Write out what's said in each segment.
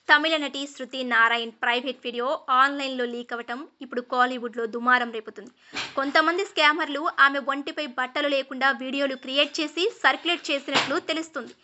తమిళ నటి శృతి Narayan private video ఆన్లైన్లో leak అవ్వటం ఇప్పుడు కాలీవుడ్లో దుమారం రేపుతుంది. కొంతమంది స్కామర్లు ఆమె ఒంటిపై బట్టలు లేకుండా వీడియోలు క్రియేట్ చేసి సర్క్యులేట్ చేసినట్లు తెలుస్తుంది.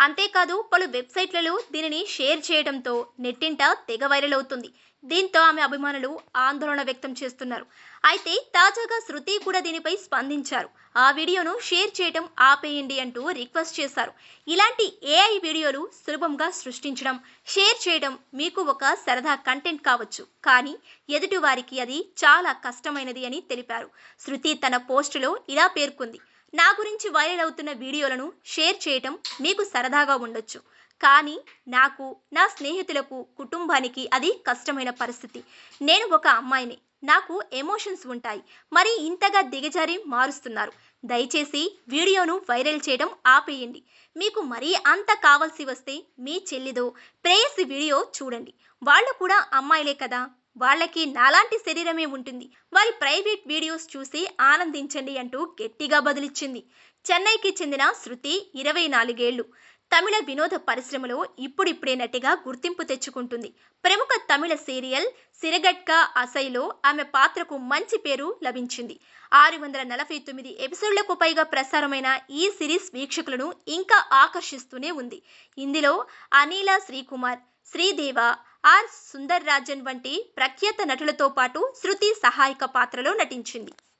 అంతేకాదు పలు వెబ్సైట్లలో దీనిని షేర్ చేయడంతో నెట్టింట తెగ వైరల్ అవుతుంది. దీంతో ఆమె అభిమానులు ఆందోళన వ్యక్తం చేస్తున్నారు. అయితే తాజాగా శృతి కూడా దీనిపై స్పందించారు. ఆ వీడియోను షేర్ చేయడం ఆపేయండి అంటూ రిక్వెస్ట్ చేశారు. ఇలాంటి ఏఐ వీడియోలు సులభంగా సృష్టించడం, షేర్ చేయడం మీకు ఒక సరదా కంటెంట్ కావచ్చు, కానీ ఎదుటివారికి అది చాలా కష్టమైనది అని తెలిపారు. శృతి తన పోస్టులో ఇలా పేర్కొంది: నా గురించి వైరల్ అవుతున్న వీడియోలను షేర్ చేయటం మీకు సరదాగా ఉండొచ్చు, కానీ నాకు, నా స్నేహితులకు, కుటుంబానికి అది కష్టమైన పరిస్థితి. నేను ఒక అమ్మాయిని, నాకు ఎమోషన్స్ ఉంటాయి. మరి ఇంతగా దిగజారి మారుస్తున్నారు. దయచేసి వీడియోను వైరల్ చేయడం ఆపేయండి. మీకు మరీ అంత కావాల్సి వస్తే మీ చెల్లిదో, ప్రేయసి వీడియో చూడండి. వాళ్ళు కూడా అమ్మాయిలే కదా, వాళ్ళకి నాలాంటి శరీరమే ఉంటుంది. వారి ప్రైవేట్ వీడియోస్ చూసి ఆనందించండి అంటూ గట్టిగా బదులిచ్చింది. చెన్నైకి చెందిన శృతి 24 ఏళ్లు. తమిళ వినోద పరిశ్రమలో ఇప్పుడిప్పుడే నటిగా గుర్తింపు తెచ్చుకుంటుంది. ప్రముఖ తమిళ సీరియల్ సిరగట్క అసైలో ఆమె పాత్రకు మంచి పేరు లభించింది. 649 ఎపిసోడ్లకు పైగా ప్రసారమైన ఈ సిరీస్ వీక్షకులను ఇంకా ఆకర్షిస్తూనే ఉంది. ఇందులో అనిలా శ్రీకుమార్, శ్రీదేవ, ఆర్ సుందర్ రాజన్ వంటి ప్రఖ్యాత నటులతో పాటు శృతి సహాయక పాత్రలో నటించింది.